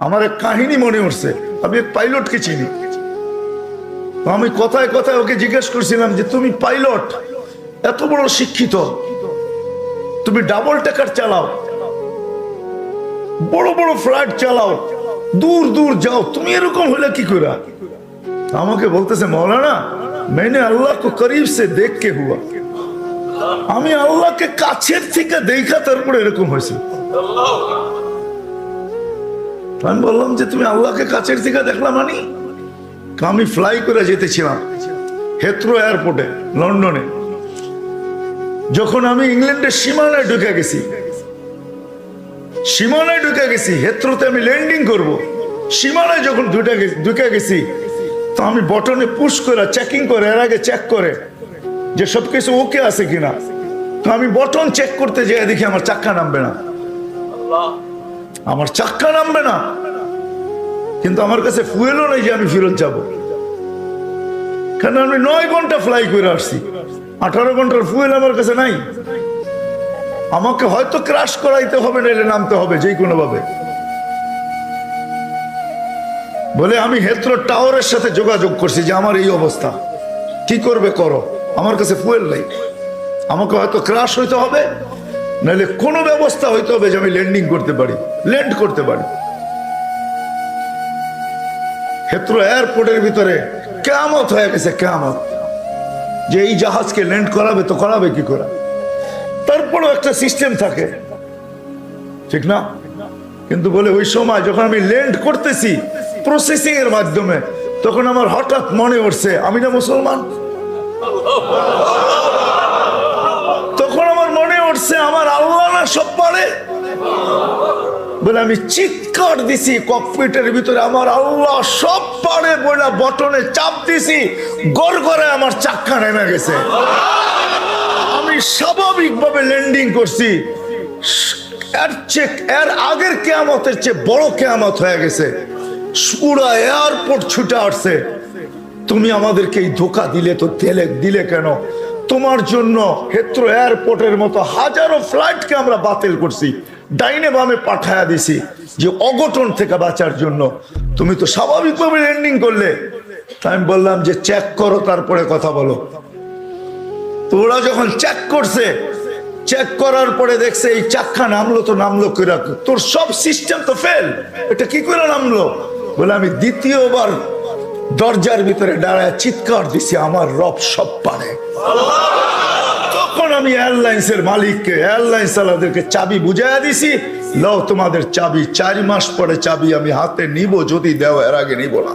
আমার এক কাহিনী মনে উঠছে। আমি এক পাইলটকে চিনি। তো আমি কথায় কথায় ওকে জিজ্ঞেস করছিলাম যে তুমি পাইলট, এত বড় শিক্ষিত, তুমি ডাবল টেকার চালাও, বড় বড় ফ্লাইট চালাও, দূর দূর যাও, তুমি এরকম হলে কি করে? আমাকে বলতেছে মৌলানা मैंने अल्लाह को करीब से देख के हुआ, আমি আল্লাহকে কাছের থেকে দেখা তারপরে এরকম হয়েছে। আমি বললাম যে তুমি আল্লাহকে কাছের থেকে দেখলাম? মানে আমি ফ্লাই করে যেতেছিলাম হেথ্রো এয়ারপোর্টে লন্ডনে। যখন আমি ইংল্যান্ডের সীমানায় ঢুকে গেছি, সীমানায় ঢুকে গেছি, হেথ্রোতে আমি ল্যান্ডিং করব, সীমানায় যখন ঢুকে গেছি তো আমি বটনে পুশ করে চেকিং করে, এর আগে চেক করে যে সবকিছু ওকে আছে কিনা। তো আমি বটন চেক করতে যেয়ে দেখি আমার চাক্কা নামবে না, আমার চাক্কা নামবে না। কিন্তু আমার কাছে ফুয়েলও নাই যে আমি ফেরত যাব, কারণ আমি 9 ঘন্টা ফ্লাই করে আসছি, 18 ঘন্টার ফুয়েল আমার কাছে নাই। আমাকে হয়তো ক্রাশ করাইতে হবে, নাইলে নামতে হবে যে কোনো ভাবে। বলে আমি হেথ্রো টাওয়ারের সাথে যোগাযোগ করছি যে আমার এই অবস্থা, কি করবে করো, আমার কাছে ফুয়েল নাই, আমাকে হয়তো ক্রাশ হইতে হবে, নাহলে কোনো ব্যবস্থা হইতে হবে যে আমি ল্যান্ডিং করতে পারি, ল্যান্ড করতে পারি। হেথ্রো এয়ারপোর্টের ভিতরে কিয়ামত হয়ে গেছে, কিয়ামত, যে এই জাহাজকে ল্যান্ড করাবে তো করাবে কি করে। তারপরেও একটা সিস্টেম থাকে, ঠিক না? কিন্তু বলে ওই সময় যখন আমি ল্যান্ড করতেছি প্রসেসিং এর মাধ্যমে, তখন আমার হঠাৎ মনে উঠছে আমি না মুসলমান। তখন আমার মনে উঠছে আমার আল্লাহ না সব পারে। বলে আমি চিৎকার দিছি ককপিটের ভিতরে, আমার আল্লাহ সব পারে বলে বটনে চাপ দিছি, গড়গড়ে আমার চাক্কা নেমে গেছে। আমি স্বাভাবিকভাবে ল্যান্ডিং করছি। এর আগের কিয়ামতের চেয়ে বড় কিয়ামত হয়ে গেছে, পুরা এয়ারপোর্ট ছুটে আসছে। তুমি আমাদেরকে এই ধোঁকা দিলে তো দিলে কেন? তোমার জন্য হেথ্রো এয়ারপোর্টের মতো হাজারো ফ্লাইটকে আমরা বাতিল করছি, ডাইনে বামে পাঠায়া দিছি যে অঘটন থেকে বাঁচার জন্য। তুমি তো স্বাভাবিকভাবে ল্যান্ডিং করলে। তাই আমি বললাম যে চেক করো, তারপরে কথা বলো। তো ওরা যখন চেক করছে, চেক করার পরে দেখছে এই চাক্কা নামলো, তো নামলো করে, তোর সব সিস্টেম তো ফেল, এটা কি করে নামলো? বলে আমি দ্বিতীয়বার দরজার ভিতরে দাঁড়ায় চিৎকার দিছি আমার রব সব পারে। তখন আমি এয়ারলাইন্সের মালিককে, এয়ারলাইন্স চালাদেরকে চাবি বুঝাইয়া দিছি, লও তোমাদের চাবি, 4 মাস পরে চাবি আমি হাতে নিব, যদি দেও, এর আগে নিব না।